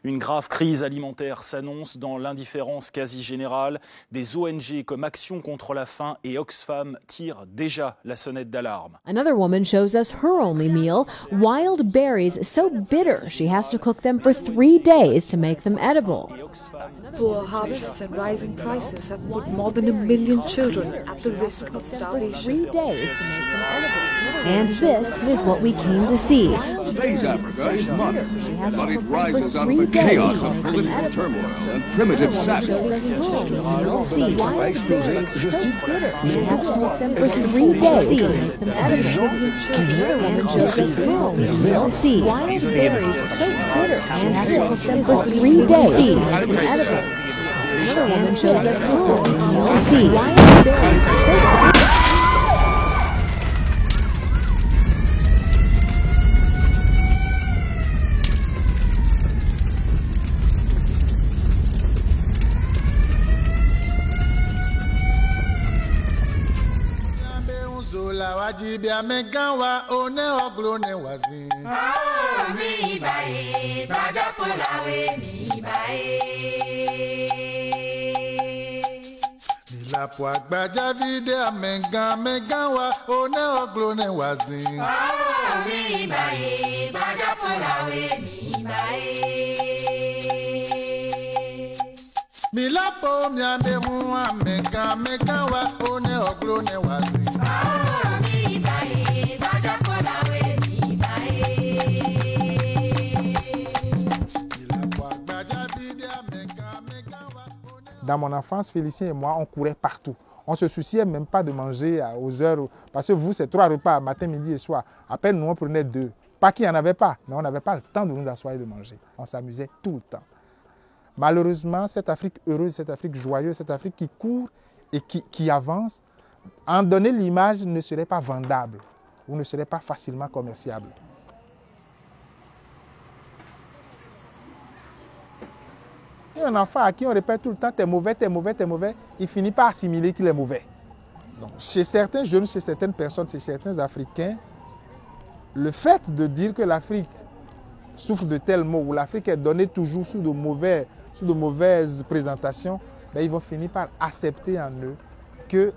Une grave crise alimentaire s'annonce dans l'indifférence quasi générale. Des ONG comme Action contre la faim et Oxfam tirent déjà la sonnette d'alarme. Another woman shows us her only meal, wild berries so bitter she has to cook them for 3 days to make them edible. Poor harvests and rising prices have put more than 1 million children at the risk of starvation. 3 days to make them edible. And this is what we came to see. Today's Africa is modern, but it rises for out 3 of the days chaos to of make them political edible. turmoil and primitive savagery. See, wild berries so bitter she has to cook them for 3 days to make them edible. Another woman shows us her only meal. See, wild berries so bitter she has to cook them for 3 days to make them edible. Another woman shows us her only meal. See, wild berries so bitter. Wajibia megawa one oglo ne wazi. Mi bae, baja polawe mi bae. Nila po agbaja vide megawa one oglo ne wazi. Mi bae, baja polawe mi bae. Mila po miambe huwa megawa one oglo ne wazi. Dans mon enfance, Félicien et moi, on courait partout. On ne se souciait même pas de manger aux heures, parce que vous, c'est 3 repas, matin, midi et soir. À peine nous, on prenait 2. Pas qu'il n'y en avait pas, mais on n'avait pas le temps de nous asseoir et de manger. On s'amusait tout le temps. Malheureusement, cette Afrique heureuse, cette Afrique joyeuse, cette Afrique qui court et qui avance, en donner l'image ne serait pas vendable ou ne serait pas facilement commerciable. Et un enfant à qui on répète tout le temps « t'es mauvais, t'es mauvais, t'es mauvais », il finit par assimiler qu'il est mauvais. Donc, chez certains jeunes, chez certaines personnes, chez certains Africains, le fait de dire que l'Afrique souffre de tels maux, ou l'Afrique est donnée toujours sous de mauvaises présentations, ben, ils vont finir par accepter en eux que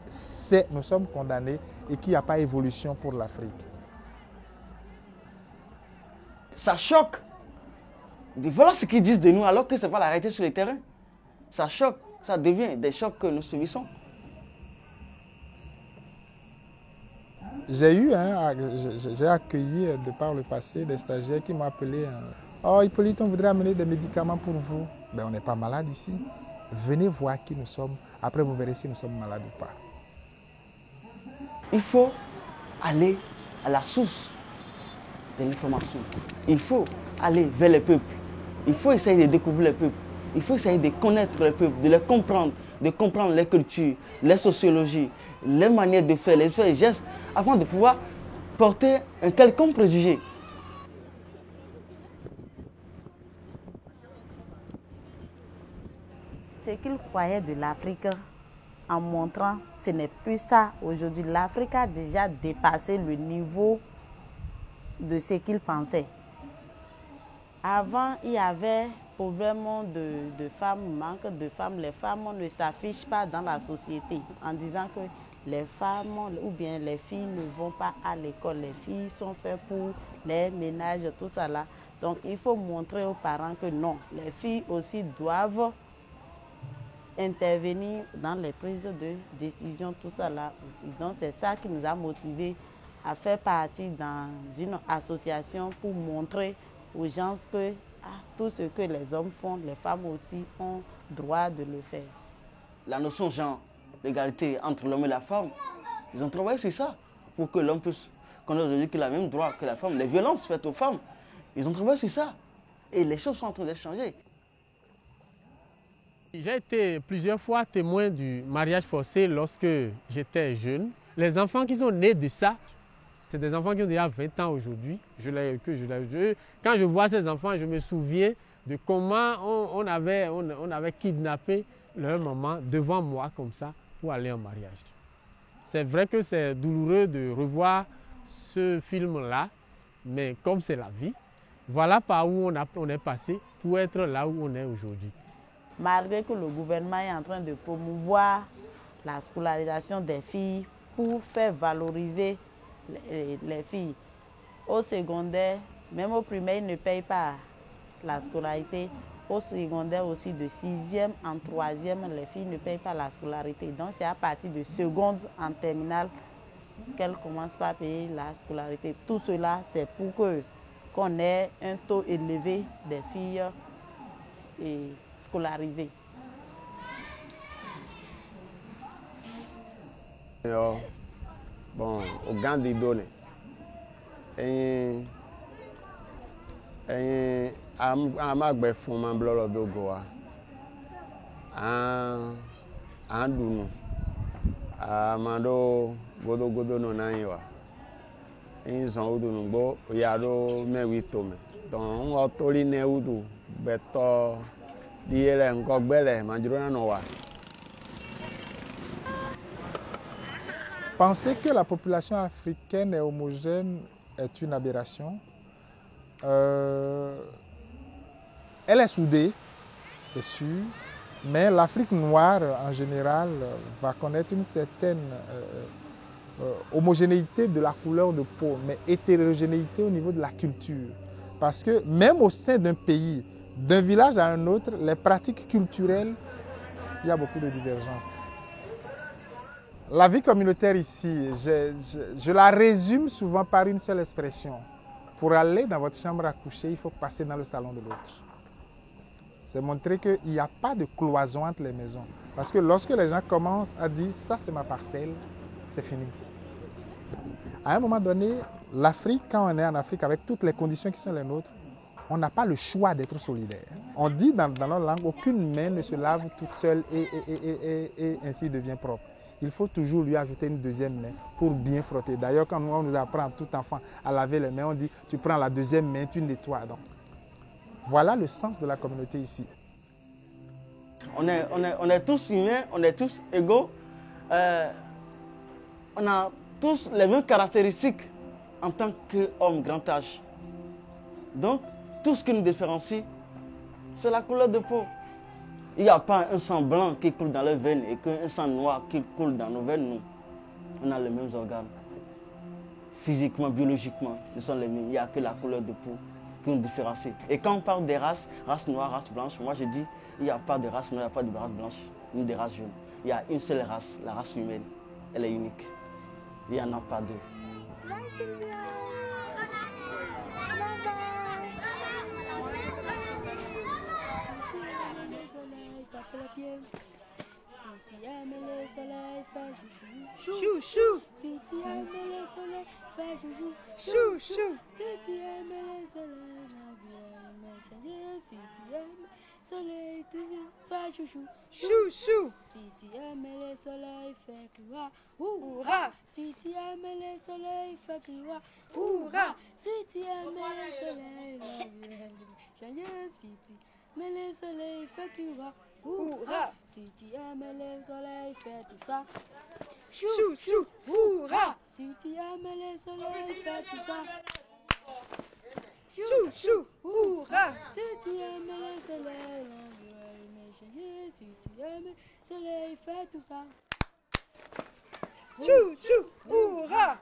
nous sommes condamnés et qu'il n'y a pas évolution pour l'Afrique. Ça choque. Voilà ce qu'ils disent de nous alors que ce n'est pas la réalité sur le terrain. Ça choque, ça devient des chocs que nous subissons. J'ai accueilli de par le passé des stagiaires qui m'ont appelé « Oh Hippolyte, on voudrait amener des médicaments pour vous. » Ben, on n'est pas malade ici. Venez voir qui nous sommes. Après, vous verrez si nous sommes malades ou pas. Il faut aller à la source de l'information. Il faut aller vers les peuples. Il faut essayer de découvrir les peuples. Il faut essayer de connaître les peuples, de les comprendre, de comprendre les cultures, les sociologies, les manières de faire, les gestes, afin de pouvoir porter un quelconque préjugé. Ce qu'ils croyaient de l'Afrique en montrant, ce n'est plus ça. Aujourd'hui, l'Afrique a déjà dépassé le niveau de ce qu'ils pensaient. Avant, il y avait probablement de femmes, manque de femmes. Les femmes ne s'affichent pas dans la société en disant que les femmes ou bien les filles ne vont pas à l'école. Les filles sont faites pour les ménages, tout ça là. Donc, il faut montrer aux parents que non, les filles aussi doivent intervenir dans les prises de décision, tout ça là aussi. Donc, c'est ça qui nous a motivés à faire partie dans une association pour montrer aux gens que tout ce que les hommes font, les femmes aussi ont droit de le faire. La notion genre, l'égalité entre l'homme et la femme, ils ont travaillé sur ça pour que l'homme puisse connaître aujourd'hui qu'il a le même droit que la femme. Les violences faites aux femmes, ils ont travaillé sur ça. Et les choses sont en train de changer. J'ai été plusieurs fois témoin du mariage forcé lorsque j'étais jeune. Les enfants qui sont nés de ça, c'est des enfants qui ont déjà 20 ans aujourd'hui. Quand je vois ces enfants, je me souviens de comment on avait kidnappé leur maman devant moi comme ça pour aller en mariage. C'est vrai que c'est douloureux de revoir ce film-là, mais comme c'est la vie, Voilà par où on est passé pour être là où on est aujourd'hui. Malgré que le gouvernement est en train de promouvoir la scolarisation des filles pour faire valoriser les filles, au secondaire, même au primaire, ils ne payent pas la scolarité. Au secondaire aussi, de 6e en 3e, les filles ne payent pas la scolarité. Donc c'est à partir de seconde en terminale qu'elles commencent par payer la scolarité. Tout cela, c'est pour qu'on ait un taux élevé des filles scolarisées. Bon, au Gandhi donné. Amagbe fún ma blọlọ dogo wa an dunu amado godogodo no na yin wa in san udunu gbo oyaro mewi to me don o tori ne udu beto diere nko gbele majuro na wa. Penser que la population africaine est homogène est une aberration. Elle est soudée, c'est sûr, mais l'Afrique noire en général va connaître une certaine homogénéité de la couleur de peau, mais hétérogénéité au niveau de la culture. Parce que même au sein d'un pays, d'un village à un autre, les pratiques culturelles, il y a beaucoup de divergences. La vie communautaire ici, je la résume souvent par une seule expression. Pour aller dans votre chambre à coucher, il faut passer dans le salon de l'autre. C'est montrer qu'il n'y a pas de cloison entre les maisons. Parce que lorsque les gens commencent à dire « ça c'est ma parcelle », c'est fini. À un moment donné, l'Afrique, quand on est en Afrique avec toutes les conditions qui sont les nôtres, on n'a pas le choix d'être solidaire. On dit dans notre langue, aucune main ne se lave toute seule et ainsi devient propre. Il faut toujours lui ajouter une deuxième main pour bien frotter. D'ailleurs, quand on nous apprend, tout enfant, à laver les mains, on dit tu prends la deuxième main, tu nettoies. Donc, voilà le sens de la communauté ici. On est tous humains, on est tous égaux. On a tous les mêmes caractéristiques en tant qu'hommes grand âge. Donc, tout ce qui nous différencie, c'est la couleur de peau. Il n'y a pas un sang blanc qui coule dans les veines et qu'un sang noir qui coule dans nos veines. Nous, on a les mêmes organes. Physiquement, biologiquement, nous sommes les mêmes. Il n'y a que la couleur de peau qui nous différencie. Et quand on parle des races, race noire, race blanche, moi je dis, il n'y a pas de race noire, il n'y a pas de race blanche, ni de race jaune. Il y a une seule race, la race humaine. Elle est unique. Il n'y en a pas deux. Si tu aimes le soleil, fais chouchou. Chouchou. Si tu aimes le soleil, fais chouchou. Chouchou. Si tu aimes le soleil, la vie va changer. Si tu aimes le soleil, fais chouchou. Chouchou. Si tu aimes le soleil, fais crier. Hourra. Si tu aimes le soleil, fais crier. Hourra. Si tu aimes le soleil, la vie va changer. Si tu aimes le soleil, fais crier. Hourra! Si tu aimes le soleil, fais tout ça. Chou, chou, hourra! Si tu aimes le soleil, fais tout ça. Chou, chou, hourra! Si tu aimes le soleil, l'envie va changer. Si tu aimes le soleil, fais tout ça. Chou, chou, hourra!